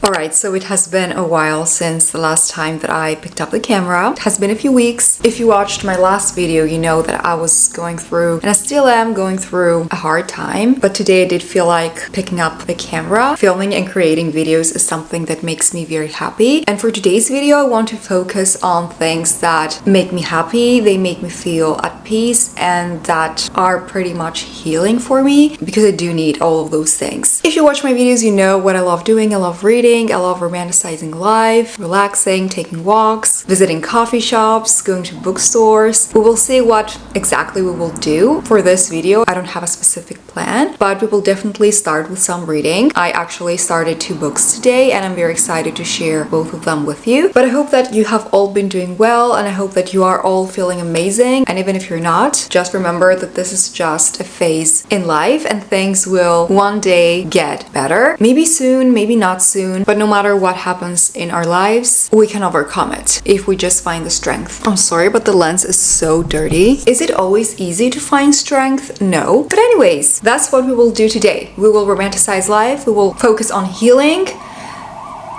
Alright, so it has been a while since the last time that I picked up the camera. It has been a few weeks. If you watched my last video, you know that I was going through, and I still am going through, a hard time. But today I did feel like picking up the camera. Filming and creating videos is something that makes me very happy. And for today's video, I want to focus on things that make me happy, they make me feel at peace, and that are pretty much healing for me, because I do need all of those things. If you watch my videos, you know what I love doing. I love reading. I love romanticizing life, relaxing, taking walks, visiting coffee shops, going to bookstores. We will see what exactly we will do for this video. I don't have a specific plan, but we will definitely start with some reading. I actually started 2 books today and I'm very excited to share both of them with you. But I hope that you have all been doing well, and I hope that you are all feeling amazing. And even if you're not, just remember that this is just a phase in life and things will one day get better. Maybe soon, maybe not soon. But no matter what happens in our lives, we can overcome it if we just find the strength. I'm sorry, but the lens is so dirty. Is it always easy to find strength? No. But anyways, that's what we will do today. We will romanticize life. We will focus on healing.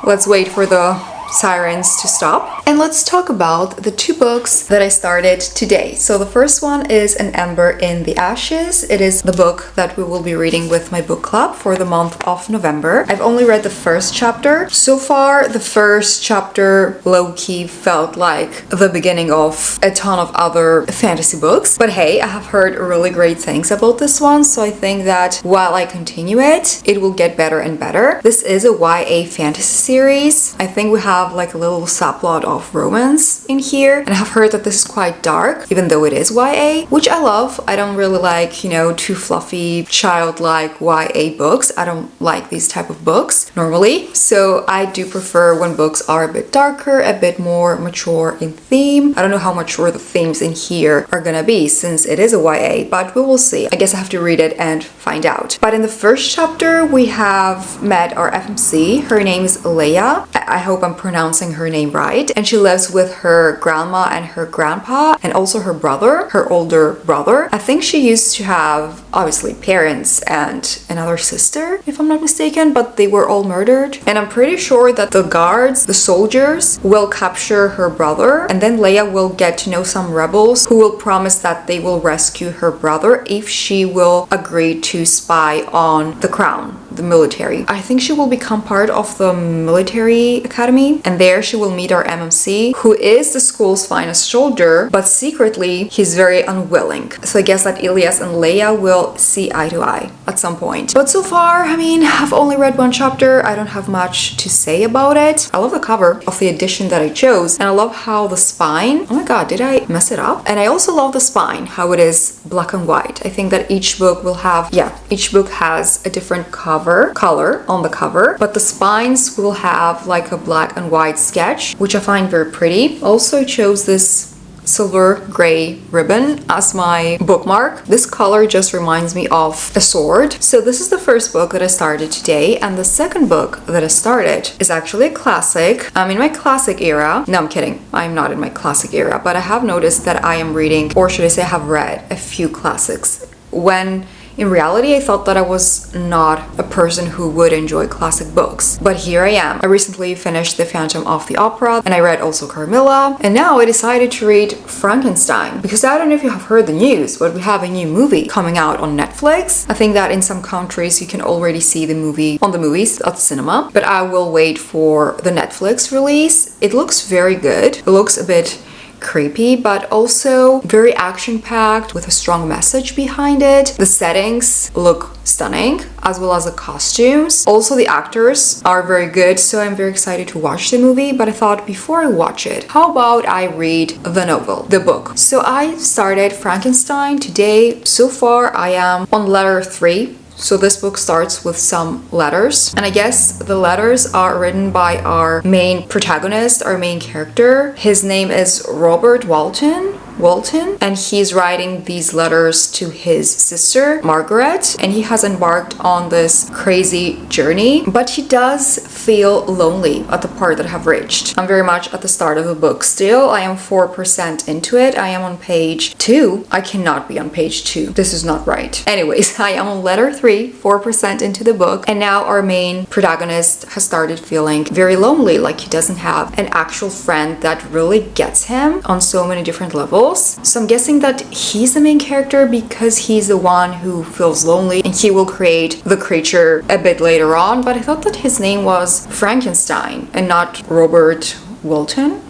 Let's wait for the sirens to stop. And let's talk about the 2 books that I started today. So the first one is An Ember in the Ashes. It is the book that we will be reading with my book club for the month of November. I've only read the first chapter. So far, the first chapter low-key felt like the beginning of a ton of other fantasy books. But hey, I have heard really great things about this one, so I think that while I continue it, it will get better and better. This is a YA fantasy series. I think we have like a little subplot of romance in here, and I have heard that this is quite dark, even though it is YA, which I love. I don't really like, you know, too fluffy, childlike YA books. I don't like these type of books normally, so I do prefer when books are a bit darker, a bit more mature in theme. I don't know how mature the themes in here are gonna be since it is a YA, but we will see. I guess I have to read it and find out. But in the first chapter, we have met our FMC. Her name is Leia. I hope I'm pronouncing her name right. And she lives with her grandma and her grandpa, and also her brother, her older brother. I think she used to have, obviously, parents and another sister, if I'm not mistaken, but they were all murdered. And I'm pretty sure that the guards, the soldiers, will capture her brother, and then Leia will get to know some rebels who will promise that they will rescue her brother if she will agree to spy on the crown, the military. I think she will become part of the military academy, and there she will meet our MMC, who is the school's finest soldier, but secretly he's very unwilling. So I guess that Ilias and Leia will see eye to eye at some point. But so far, I mean, I've only read 1 chapter. I don't have much to say about it. I love the cover of the edition that I chose, and I love how the spine, oh my god, did I mess it up? And I also love the spine, how it is black and white. I think that each book will have, each book has a different color on the cover, but the spines will have like a black and white sketch, which I find very pretty. Also, I chose this silver gray ribbon as my bookmark. This color just reminds me of a sword. So this is the first book that I started today, and the second book that I started is actually a classic. I'm in my classic era. No, I'm kidding. I'm not in my classic era, but I have noticed that I am reading, or should I say I have read a few classics, when in reality, I thought that I was not a person who would enjoy classic books. But here I am. I recently finished The Phantom of the Opera, and I read also Carmilla, and now I decided to read Frankenstein, because I don't know if you have heard the news, but we have a new movie coming out on Netflix. I think that in some countries you can already see the movie on the movies at the cinema, but I will wait for the Netflix release. It looks very good. It looks a bit creepy, but also very action-packed with a strong message behind it. The settings look stunning, as well as the costumes. Also, the actors are very good, so I'm very excited to watch the movie. But I thought before I watch it, how about I read the novel, the book? So I started Frankenstein today. So far, I am on letter 3. So this book starts with some letters, and I guess the letters are written by our main protagonist, our main character. His name is Robert Walton. Walton, and he's writing these letters to his sister, Margaret, and he has embarked on this crazy journey, but he does feel lonely at the part that I have reached. I'm very much at the start of the book still. I am 4% into it. I am on page 2. I cannot be on page 2. This is not right. Anyways, I am on letter 3, 4% into the book, and now our main protagonist has started feeling very lonely, like he doesn't have an actual friend that really gets him on so many different levels. So I'm guessing that he's the main character because he's the one who feels lonely, and he will create the creature a bit later on, but I thought that his name was Frankenstein and not Robert Walton.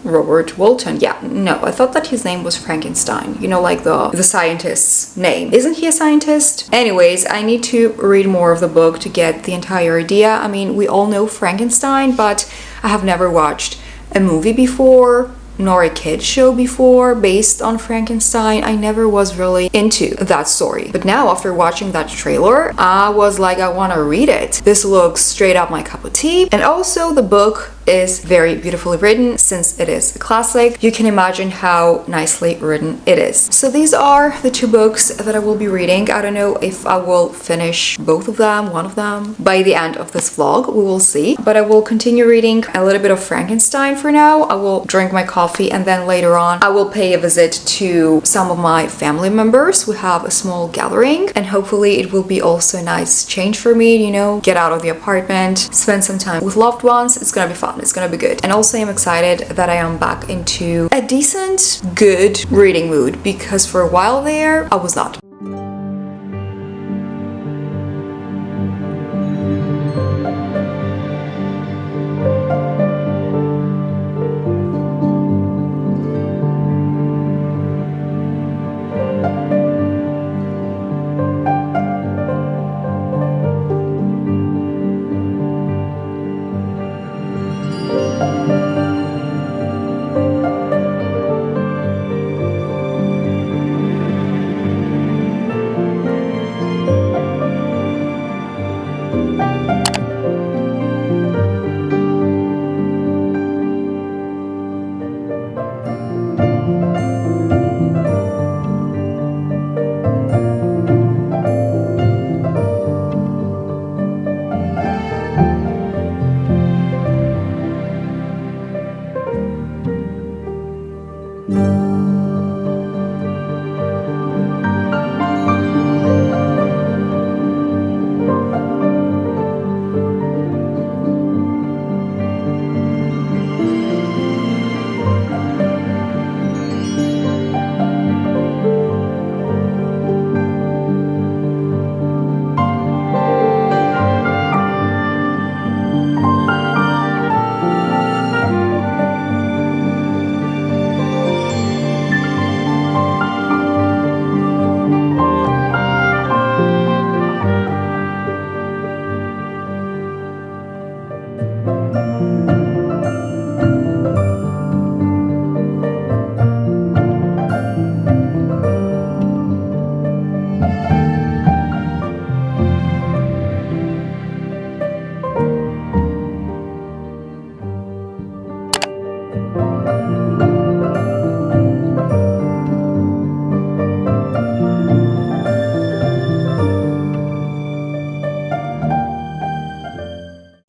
Yeah, no, I thought that his name was Frankenstein, you know, like the scientist's name. Isn't he a scientist? Anyways, I need to read more of the book to get the entire idea. I mean, we all know Frankenstein, but I have never watched a movie before, nor a kid show before based on Frankenstein. I never was really into that story. But now, after watching that trailer, I was like, I want to read it. This looks straight up my cup of tea. And also the book is very beautifully written. Since it is a classic, you can imagine how nicely written it is. So these are the 2 books that I will be reading. I don't know if I will finish both of them, one of them, by the end of this vlog. We will see. But I will continue reading a little bit of Frankenstein for now. I will drink my coffee, and then later on I will pay a visit to some of my family members. We have a small gathering, and hopefully it will be also a nice change for me, you know, get out of the apartment, spend some time with loved ones. It's gonna be fun. It's gonna be good. And also I'm excited that I am back into a decent, good reading mood, because for a while there I was not.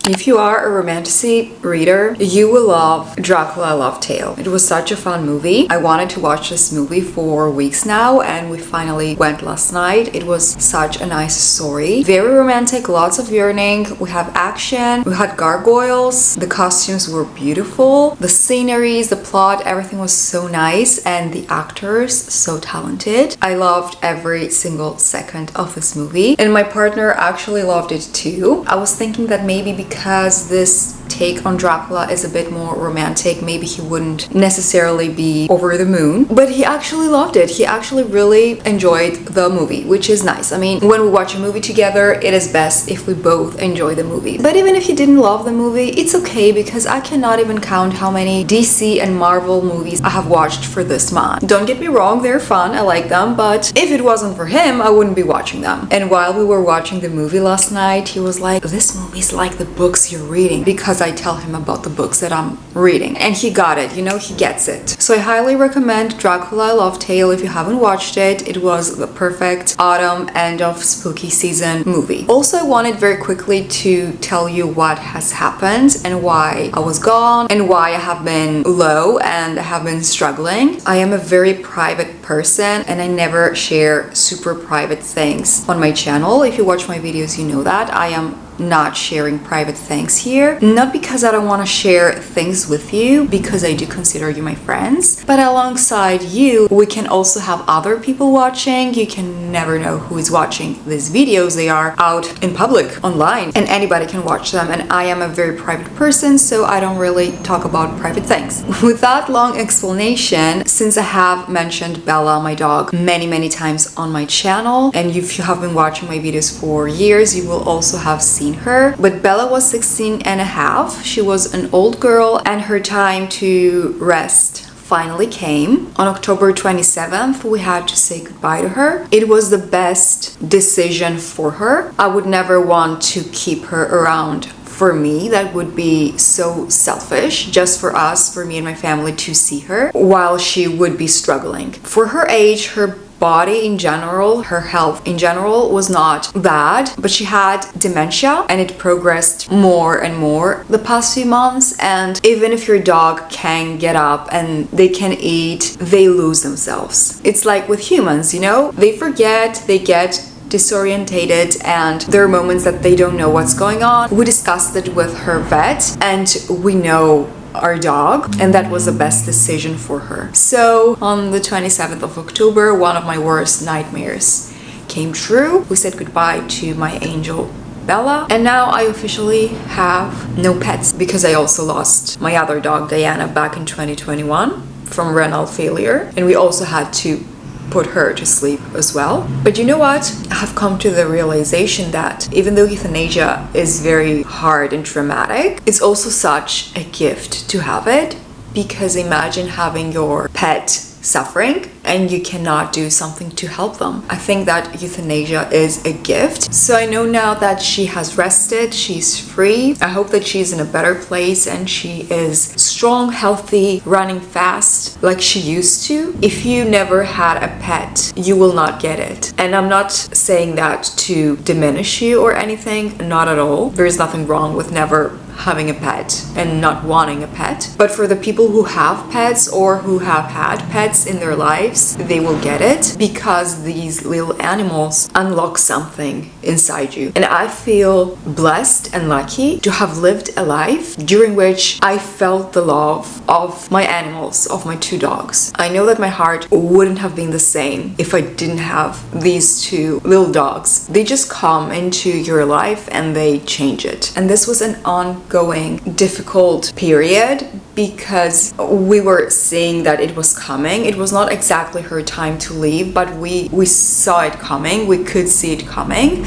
If you are a romantasy reader, you will love Dracula Love Tale. It was such a fun movie. I wanted to watch this movie for weeks now, and we finally went last night. It was such a nice story. Very romantic, lots of yearning. We have action, we had gargoyles, the costumes were beautiful, the sceneries, the plot, everything was so nice, and the actors so talented. I loved every single second of this movie, and my partner actually loved it too. I was thinking that maybe because this take on Dracula is a bit more romantic, maybe he wouldn't necessarily be over the moon, but he actually loved it. He actually really enjoyed the movie, which is nice. I mean, when we watch a movie together, it is best if we both enjoy the movie. But even if you didn't love the movie, it's okay, because I cannot even count how many DC and Marvel movies I have watched for this man. Don't get me wrong, they're fun, I like them, but if it wasn't for him, I wouldn't be watching them. And while we were watching the movie last night, he was like, this movie's like the books you're reading, because I tell him about the books that I'm reading. And he got it, you know, he gets it. So I highly recommend Dracula Love Tale if you haven't watched it. It was the perfect autumn end of spooky season movie. Also, I wanted very quickly to tell you what has happened and why I was gone and why I have been low and I have been struggling. I am a very private person and I never share super private things on my channel. If you watch my videos, you know that. I am not sharing private things here, not because I don't want to share things with you, because I do consider you my friends, but alongside you we can also have other people watching. You can never know who is watching these videos. They are out in public online and anybody can watch them, and I am a very private person, so I don't really talk about private things. With that long explanation, since I have mentioned Bella, my dog, many times on my channel, and if you have been watching my videos for years, you will also have seen her. But Bella was 16 and a half. She was an old girl and her time to rest finally came. On October 27th, we had to say goodbye to her. It was the best decision for her. I would never want to keep her around. For me, that would be so selfish, just for us, for me and my family to see her while she would be struggling. For her age, her body in general, her health in general was not bad, but she had dementia and it progressed more and more the past few months. And even if your dog can get up and they can eat, they lose themselves. It's like with humans, you know, they forget, they get disorientated, and there are moments that they don't know what's going on. We discussed it with her vet and we know our dog, and that was the best decision for her. So on the 27th of October, one of my worst nightmares came true. We said goodbye to my angel Bella, and now I officially have no pets because I also lost my other dog Diana back in 2021 from renal failure, and we also had to put her to sleep as well. But you know what? I have come to the realization that even though euthanasia is very hard and traumatic, it's also such a gift to have it, because imagine having your pet suffering and you cannot do something to help them. I think that euthanasia is a gift. So I know now that she has rested, she's free. I hope that she's in a better place and she is strong, healthy, running fast like she used to. If you never had a pet, you will not get it. And I'm not saying that to diminish you or anything, not at all. There's nothing wrong with never having a pet and not wanting a pet. But for the people who have pets or who have had pets in their lives, they will get it, because these little animals unlock something inside you. And I feel blessed and lucky to have lived a life during which I felt the love of my animals, of my two dogs. I know that my heart wouldn't have been the same if I didn't have these two little dogs. They just come into your life and they change it. And this was an ongoing difficult period, because we were seeing that it was coming. It was not exactly her time to leave, but we saw it coming. We could see it coming,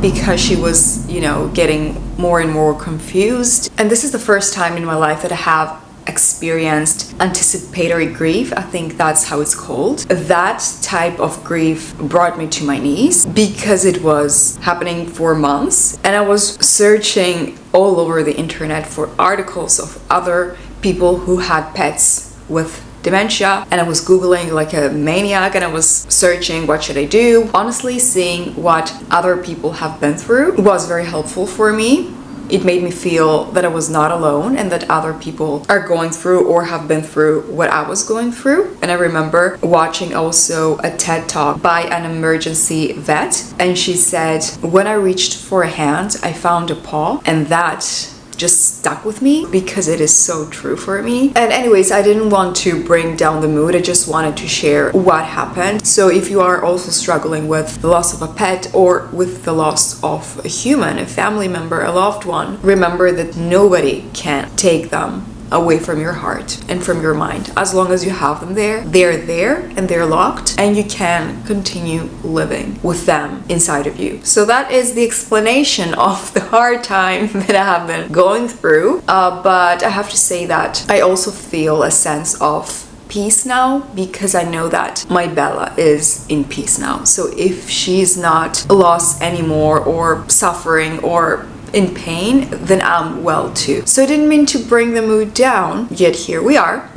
because she was, you know, getting more and more confused. And this is the first time in my life that I have experienced anticipatory grief. I think that's how it's called. That type of grief brought me to my knees, because it was happening for months and I was searching all over the internet for articles of other people who had pets with dementia, and I was googling like a maniac and I was searching what should I do. Honestly, seeing what other people have been through was very helpful for me. It made me feel that I was not alone and that other people are going through or have been through what I was going through. And I remember watching also a TED talk by an emergency vet, and she said, when I reached for a hand, I found a paw, and that just stuck with me because it is so true for me. And anyways, I didn't want to bring down the mood. I just wanted to share what happened. So if you are also struggling with the loss of a pet or with the loss of a human, a family member, a loved one, remember that nobody can take them away from your heart and from your mind. As long as you have them there, they're there and they're locked, and you can continue living with them inside of you. So that is the explanation of the hard time that I have been going through. But I have to say that I also feel a sense of peace now, because I know that my Bella is in peace now. So if she's not lost anymore or suffering or in pain, then I'm well too. So I didn't mean to bring the mood down, yet here we are.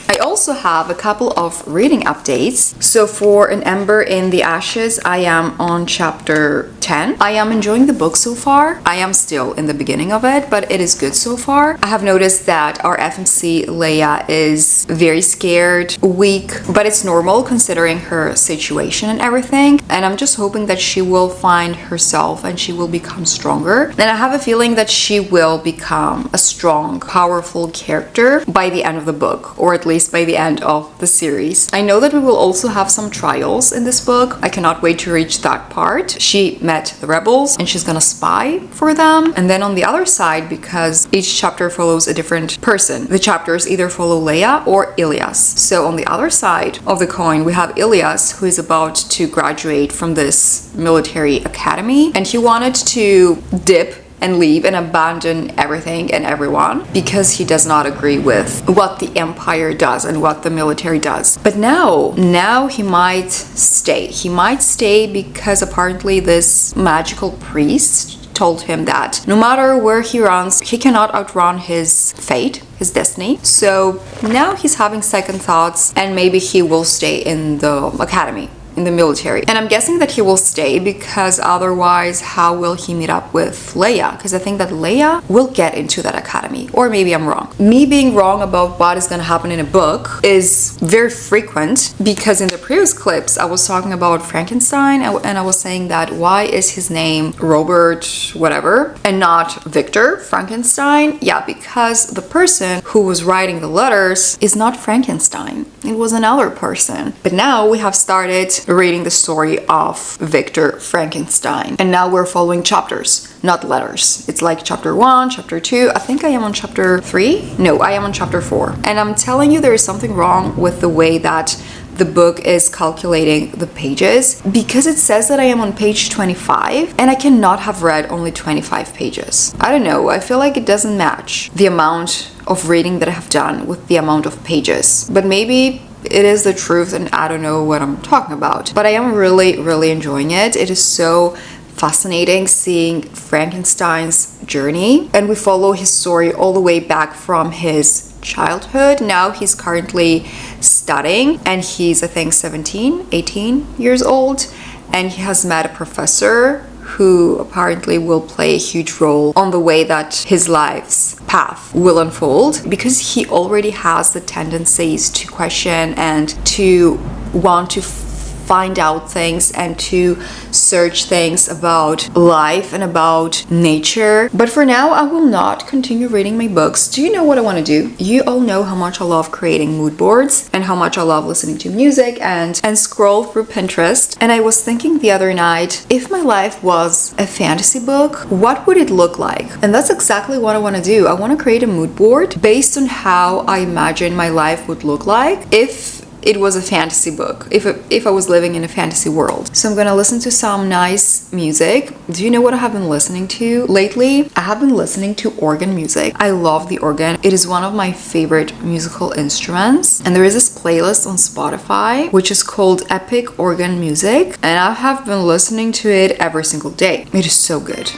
I also have a couple of reading updates. So for An Ember in the Ashes, I am on chapter 10. I am enjoying the book so far. I am still in the beginning of it, but it is good so far. I have noticed that our FMC Leia is very scared, weak, but it's normal considering her situation and everything. And I'm just hoping that she will find herself and she will become stronger. And I have a feeling that she will become a strong, powerful character by the end of the book, or at least by the end of the series. I know that we will also have some trials in this book. I cannot wait to reach that part. She met the rebels and she's gonna spy for them. And then on the other side, because each chapter follows a different person, the chapters either follow Leia or Ilias. So on the other side of the coin, we have Ilias, who is about to graduate from this military academy, and he wanted to dip and leave and abandon everything and everyone because he does not agree with what the empire does and what the military does. But now he might stay. He might stay because apparently this magical priest told him that no matter where he runs, he cannot outrun his fate, his destiny. So now he's having second thoughts and maybe he will stay in the academy, in the military. And I'm guessing that he will stay because otherwise how will he meet up with Leia? Because I think that Leia will get into that academy. Or maybe I'm wrong. Me being wrong about what is going to happen in a book is very frequent because in the previous clips I was talking about Frankenstein and I was saying that why is his name Robert whatever and not Victor Frankenstein? Yeah, because the person who was writing the letters is not Frankenstein. It was another person. But now we have started reading the story of Victor Frankenstein. And now we're following chapters, not letters. It's like chapter 1, chapter 2. I think I am on chapter 3. No, I am on chapter 4. And I'm telling you there is something wrong with the way that the book is calculating the pages because it says that I am on page 25 and I cannot have read only 25 pages. I don't know, I feel like it doesn't match the amount of reading that I have done with the amount of pages. But maybe it is the truth and I don't know what I'm talking about. But I am really enjoying it. It is so fascinating seeing Frankenstein's journey, and we follow his story all the way back from his childhood. Now he's currently studying and he's I think 17, 18 years old, and he has met a professor who apparently will play a huge role on the way that his life's path will unfold, because he already has the tendencies to question and to want to find out things and to search things about life and about nature. But for now, I will not continue reading my books. Do you know what I want to do? You all know how much I love creating mood boards and how much I love listening to music and scroll through Pinterest. And I was thinking the other night, if my life was a fantasy book, what would it look like? And that's exactly what I want to do. I want to create a mood board based on how I imagine my life would look like if it was a fantasy book, if I was living in a fantasy world. So I'm gonna listen to some nice music. Do you know what I have been listening to lately? I have been listening to organ music. I love the organ. It is one of my favorite musical instruments. And there is this playlist on Spotify which is called Epic Organ Music, and I have been listening to it every single day. It is so good.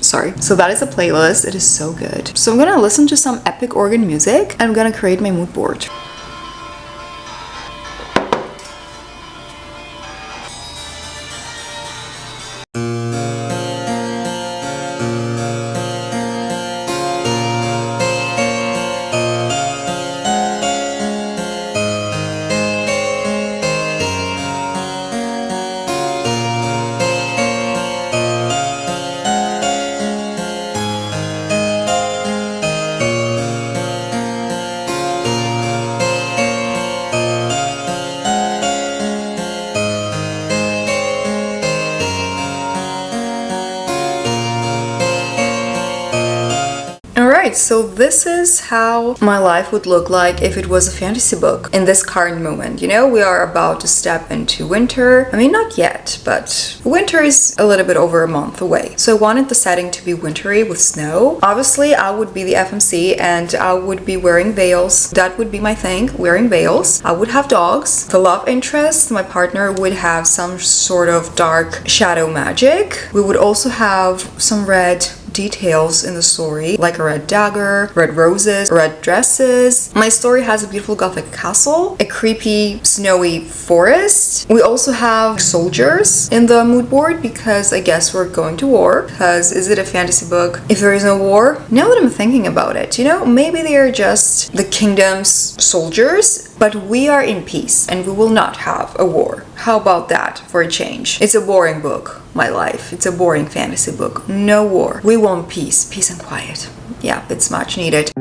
Sorry. So that is a playlist. It is so good. So I'm gonna listen to some epic organ music and I'm gonna create my mood board. Alright, so this is how my life would look like if it was a fantasy book in this current moment. You know, we are about to step into winter. I mean, not yet, but winter is a little bit over a month away. So I wanted the setting to be wintry with snow. Obviously, I would be the FMC and I would be wearing veils. That would be my thing, wearing veils. I would have dogs. The love interest, my partner would have some sort of dark shadow magic. We would also have some red details in the story, like a red dagger, red roses, red dresses. My story has a beautiful gothic castle, a creepy snowy forest. We also have soldiers in the mood board because I guess we're going to war. Because is it a fantasy book if there is no war? Now that I'm thinking about it, you know, maybe they are just the kingdom's soldiers, but we are in peace and we will not have a war. How about that for a change? It's a boring book, my life. It's a boring fantasy book. No war. We want peace. Peace and quiet. Yeah, it's much needed.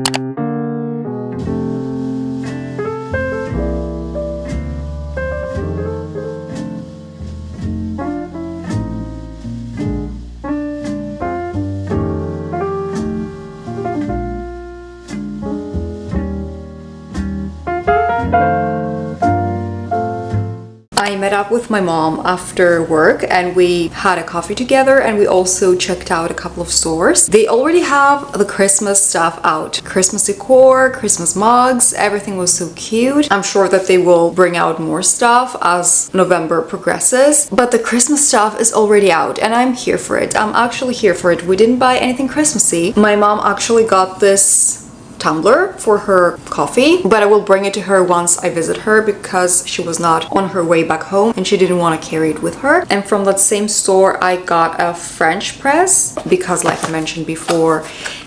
I met up with my mom after work and we had a coffee together, and we also checked out a couple of stores. They already have the Christmas stuff out. Christmas decor, Christmas mugs, everything was so cute. I'm sure that they will bring out more stuff as November progresses, but the Christmas stuff is already out and I'm here for it. I'm actually here for it. We didn't buy anything Christmassy. My mom actually got this tumbler for her coffee, but I will bring it to her once I visit her because she was not on her way back home and she didn't want to carry it with her. And from that same store I got a French press because, like I mentioned before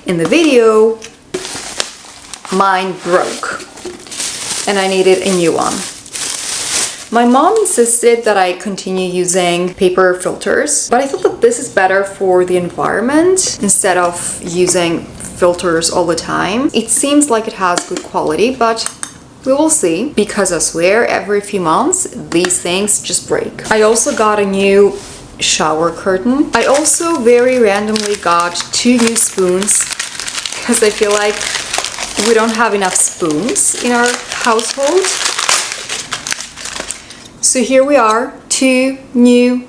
in the video, mine broke and I needed a new one. My mom insisted that I continue using paper filters, but I thought that this is better for the environment instead of using filters all the time. It seems like it has good quality, but we will see, because I swear every few months these things just break. I also got a new shower curtain. I also very randomly got 2 new spoons because I feel like we don't have enough spoons in our household. So here we are, 2 new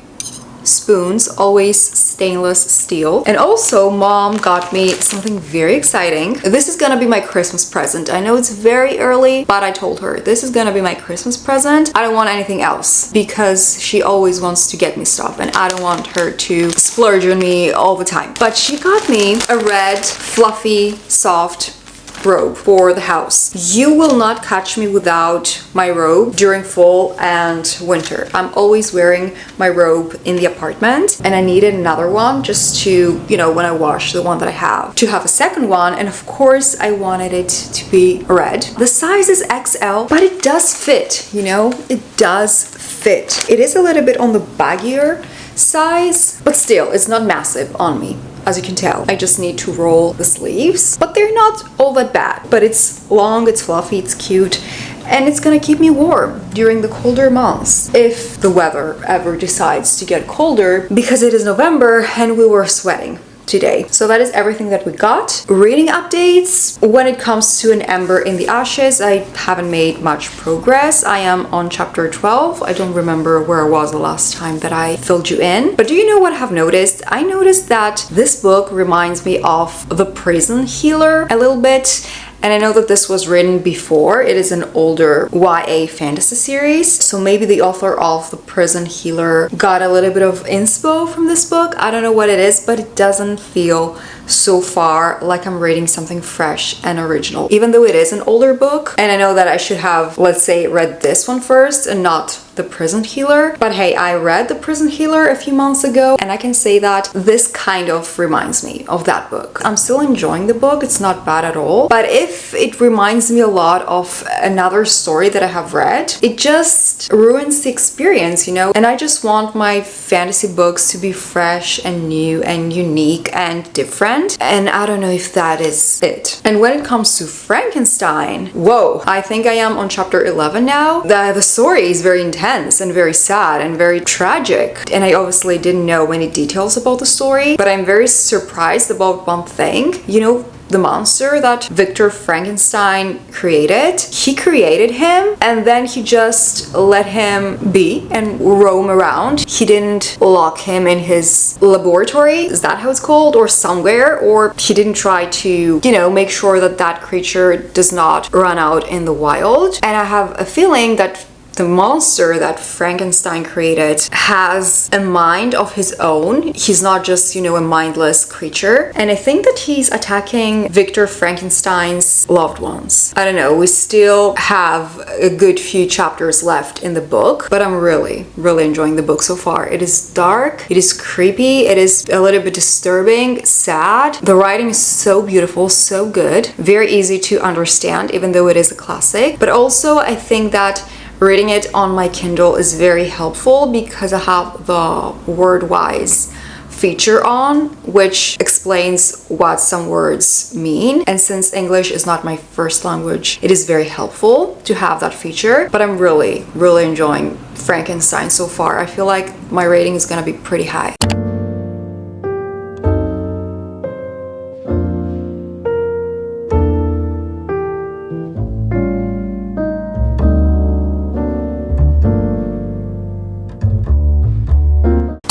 spoons, always stainless steel. And also mom got me something very exciting. This is gonna be my Christmas present. I know it's very early, but I told her this is gonna be my Christmas present. I don't want anything else because she always wants to get me stuff and I don't want her to splurge on me all the time. But she got me a red, fluffy, soft robe for the house. You will not catch me without my robe during fall and winter. I'm always wearing my robe in the apartment and I needed another one just to, you know, when I wash the one that I have, to have a second one. And of course I wanted it to be red. The size is XL, but it does fit, you know, it does fit. It is a little bit on the baggier size, but still it's not massive on me. As you can tell, I just need to roll the sleeves, but they're not all that bad. But it's long, it's fluffy, it's cute, and it's gonna keep me warm during the colder months if the weather ever decides to get colder, because it is November and we were sweating today. So that is everything that we got. Reading updates. When it comes to An Ember in the Ashes, I haven't made much progress. I am on chapter 12. I don't remember where I was the last time that I filled you in. But do you know what I have noticed? I noticed that this book reminds me of The Prison Healer a little bit. And I know that this was written before. It is an older YA fantasy series. So maybe the author of The Prison Healer got a little bit of inspo from this book. I don't know what it is, but it doesn't feel so far like I'm reading something fresh and original, even though it is an older book. And I know that I should have, let's say, read this one first and not The Prison Healer. But hey, I read The Prison Healer a few months ago and I can say that this kind of reminds me of that book. I'm still enjoying the book. It's not bad at all. But if it reminds me a lot of another story that I have read, it just ruins the experience, you know? And I just want my fantasy books to be fresh and new and unique and different. And I don't know if that is it. And when it comes to Frankenstein, whoa, I think I am on chapter 11 now. The story is very intense. tense and very sad and very tragic. And I obviously didn't know many details about the story, but I'm very surprised about one thing. You know, the monster that Victor Frankenstein created, he created him and then he just let him be and roam around. He didn't lock him in his laboratory, is that how it's called, or somewhere, or he didn't try to, you know, make sure that that creature does not run out in the wild. And I have a feeling that the monster that Frankenstein created has a mind of his own. He's not just, you know, a mindless creature. And I think that he's attacking Victor Frankenstein's loved ones. I don't know, we still have a good few chapters left in the book, but I'm really enjoying the book so far. It is dark, it is creepy, it is a little bit disturbing, sad. The writing is so beautiful, so good, very easy to understand, even though it is a classic. But also I think that reading it on my Kindle is very helpful because I have the word-wise feature on, which explains what some words mean. And since English is not my first language, it is very helpful to have that feature. But I'm really enjoying Frankenstein so far. I feel like my rating is gonna be pretty high.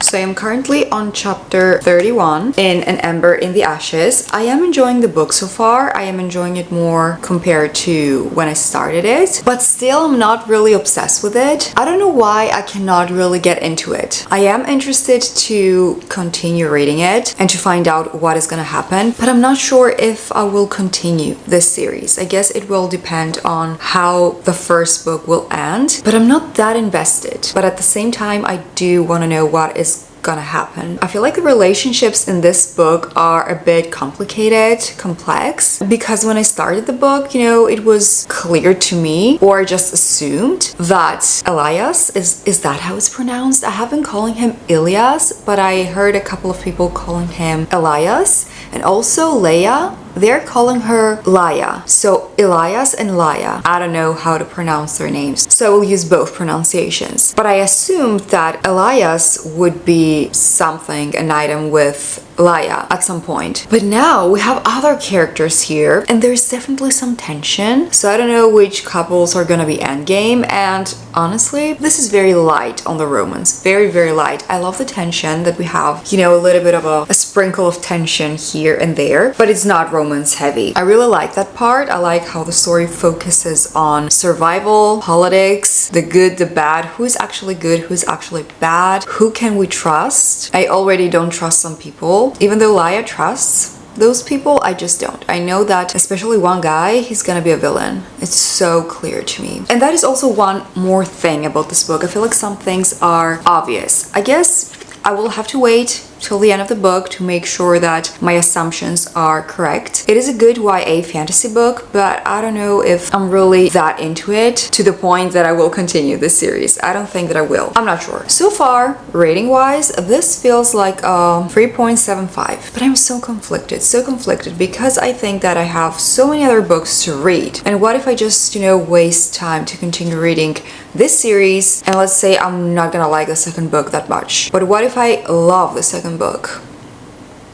So I am currently on chapter 31 in An Ember in the Ashes. I am enjoying the book so far. I am enjoying it more compared to when I started it, but still I'm not really obsessed with it. I don't know why I cannot really get into it. I am interested to continue reading it and to find out what is gonna happen, but I'm not sure if I will continue this series. I guess it will depend on how the first book will end, but I'm not that invested. But at the same time, I do want to know what is gonna happen. I feel like the relationships in this book are a bit complicated, complex, because when I started the book, you know, it was clear to me, or I just assumed that Elias, is that how it's pronounced? I have been calling him Ilias, but I heard a couple of people calling him Elias, and also Leia, they're calling her Laia. So Elias and Laia, I don't know how to pronounce their names, so I will use both pronunciations. But I assumed that Elias would be something, an item with Laia at some point. But now we have other characters here and there's definitely some tension. So I don't know which couples are gonna be endgame, and honestly, this is very light on the romance. Very light. I love the tension that we have, you know, a little bit of a sprinkle of tension here and there, but it's not romance heavy. I really like that part. I like how the story focuses on survival, politics, the good, the bad, who's actually good, who's actually bad, who can we trust. I already don't trust some people. Even though Laia trusts those people, I just don't. I know that especially one guy, he's gonna be a villain. It's so clear to me. And that is also one more thing about this book. I feel like some things are obvious. I guess I will have to wait till the end of the book to make sure that my assumptions are correct. It is a good YA fantasy book, but I don't know if I'm really that into it to the point that I will continue this series. I don't think that I will. I'm not sure. So far, rating-wise, this feels like a 3.75, but I'm so conflicted because I think that I have so many other books to read. And what if I just, you know, waste time to continue reading this series, and let's say I'm not gonna like the second book that much, but what if I love the second book?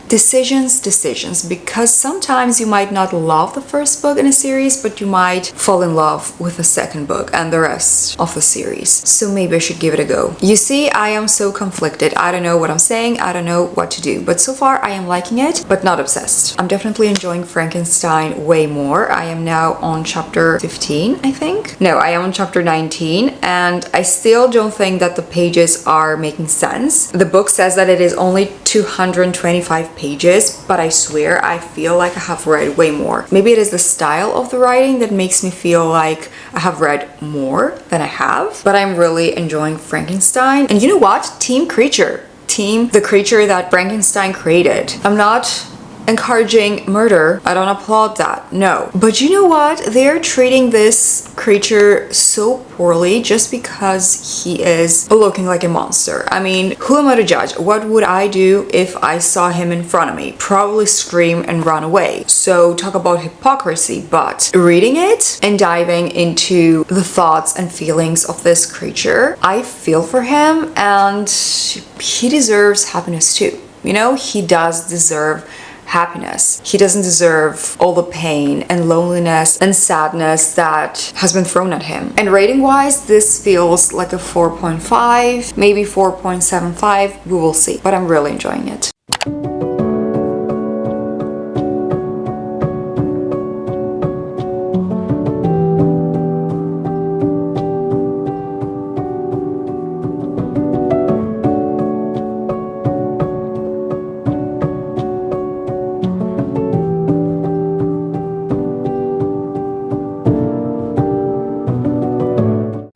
Decisions, because sometimes you might not love the first book in a series, but you might fall in love with the second book and the rest of the series. So maybe I should give it a go. You see, I am so conflicted. I don't know what I'm saying. I don't know what to do. But so far I am liking it, but not obsessed. I'm definitely enjoying Frankenstein way more. I am now on chapter 15, I think. No, I am on chapter 19, and I still don't think that the pages are making sense. The book says that it is only 225 pages, but I swear I feel like I have read way more. Maybe it is the style of the writing that makes me feel like I have read more than I have, but I'm really enjoying Frankenstein. And you know what? Team the creature that Frankenstein created. I'm not encouraging murder. I don't applaud that, no. But you know what? They're treating this creature so poorly just because he is looking like a monster. I mean, who am I to judge? What would I do if I saw him in front of me? Probably scream and run away. So talk about hypocrisy. But reading it and diving into the thoughts and feelings of this creature, I feel for him, and he deserves happiness too. You know, he does deserve happiness. He doesn't deserve all the pain and loneliness and sadness that has been thrown at him. And rating wise, this feels like a 4.5, maybe 4.75. We will see, but I'm really enjoying it.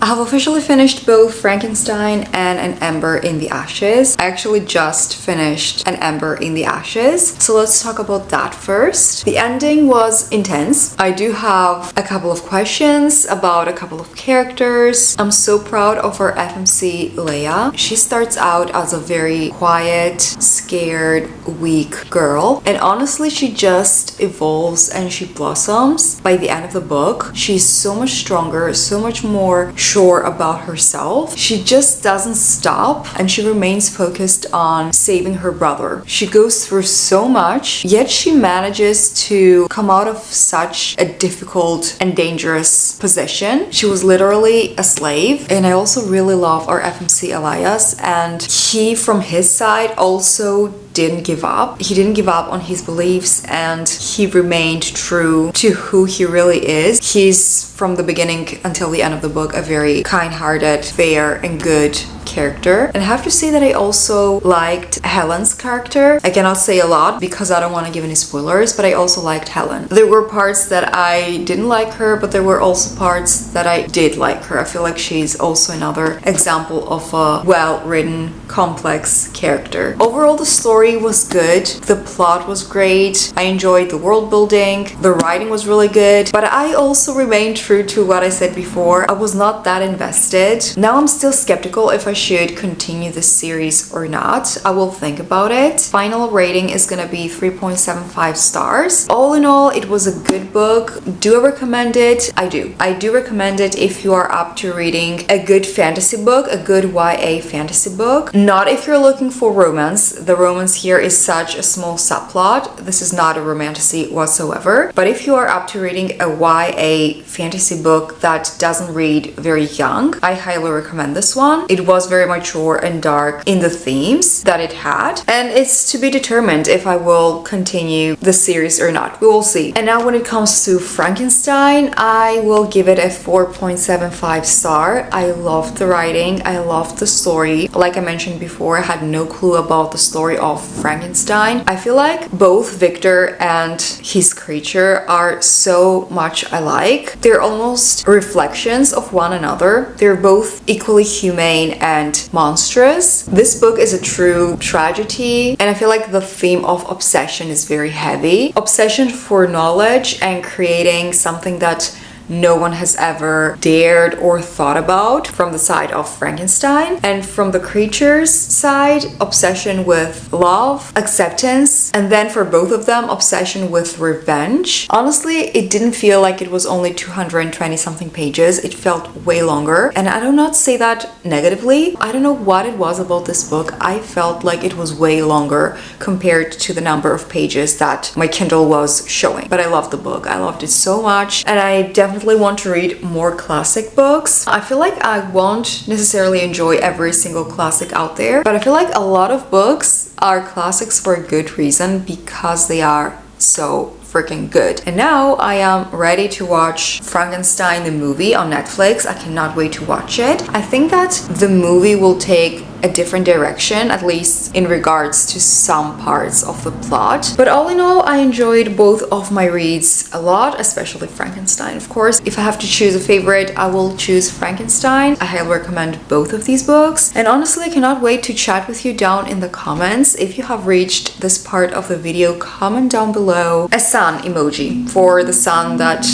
I have officially finished both Frankenstein and An Ember in the Ashes. I actually just finished An Ember in the Ashes, so let's talk about that first. The ending was intense. I do have a couple of questions about a couple of characters. I'm so proud of our FMC Leia. She starts out as a very quiet, scared, weak girl, and honestly she just evolves and she blossoms. By the end of the book, she's so much stronger, so much more sure about herself. She just doesn't stop and she remains focused on saving her brother. She goes through so much, yet she manages to come out of such a difficult and dangerous position. She was literally a slave. And I also really love our FMC Elias, and he from his side also didn't give up. He didn't give up on his beliefs and he remained true to who he really is. He's from the beginning until the end of the book a very kind-hearted, fair and good character. And I have to say that I also liked Helen's character. I cannot say a lot because I don't want to give any spoilers, but I also liked Helen. There were parts that I didn't like her, but there were also parts that I did like her. I feel like she's also another example of a well-written, complex character. Overall, the story was good. The plot was great. I enjoyed the world building. The writing was really good, but I also remained true to what I said before. I was not that invested. Now I'm still skeptical if I should continue this series or not. I will think about it. Final rating is gonna be 3.75 stars. All in all, it was a good book. Do I recommend it? I do. I do recommend it if you are up to reading a good fantasy book, a good YA fantasy book. Not if you're looking for romance. The romance here is such a small subplot. This is not a romantasy whatsoever. But if you are up to reading a YA fantasy book that doesn't read very young, I highly recommend this one. It was very mature and dark in the themes that it had, and it's to be determined if I will continue the series or not. We will see. And now when it comes to Frankenstein, I will give it a 4.75 star. I loved the writing. I loved the story. Like I mentioned before, I had no clue about the story of Frankenstein. I feel like both Victor and his creature are so much alike. They're almost reflections of one another. They're both equally humane and monstrous. This book is a true tragedy, and I feel like the theme of obsession is very heavy. Obsession for knowledge and creating something that no one has ever dared or thought about from the side of Frankenstein, and from the creature's side, obsession with love, acceptance, and then for both of them, obsession with revenge. Honestly, it didn't feel like it was only 220 something pages. It felt way longer, and I do not say that negatively. I don't know what it was about this book. I felt like it was way longer compared to the number of pages that my Kindle was showing. But I loved the book. I loved it so much, and I definitely want to read more classic books. I feel like I won't necessarily enjoy every single classic out there, but I feel like a lot of books are classics for a good reason, because they are so freaking good. And now I am ready to watch Frankenstein the movie on Netflix. I cannot wait to watch it. I think that the movie will take a different direction, at least in regards to some parts of the plot. But all in all, I enjoyed both of my reads a lot, especially Frankenstein, of course. If I have to choose a favorite, I will choose Frankenstein. I highly recommend both of these books. And honestly, I cannot wait to chat with you down in the comments. If you have reached this part of the video, comment down below a sun emoji for the sun that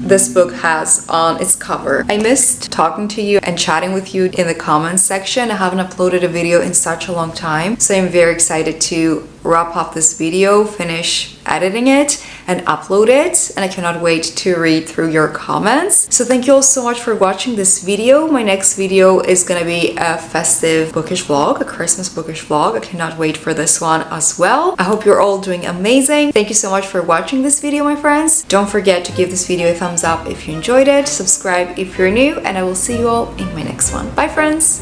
this book has on its cover. I missed talking to you and chatting with you in the comments section. I haven't uploaded a video in such a long time, so I'm very excited to wrap up this video, finish editing it, and upload it, and I cannot wait to read through your comments. So thank you all so much for watching this video. My next video is gonna be a festive bookish vlog, a Christmas bookish vlog. I cannot wait for this one as well. I hope you're all doing amazing. Thank you so much for watching this video, my friends. Don't forget to give this video a thumbs up if you enjoyed it, subscribe if you're new, and I will see you all in my next one. Bye, friends!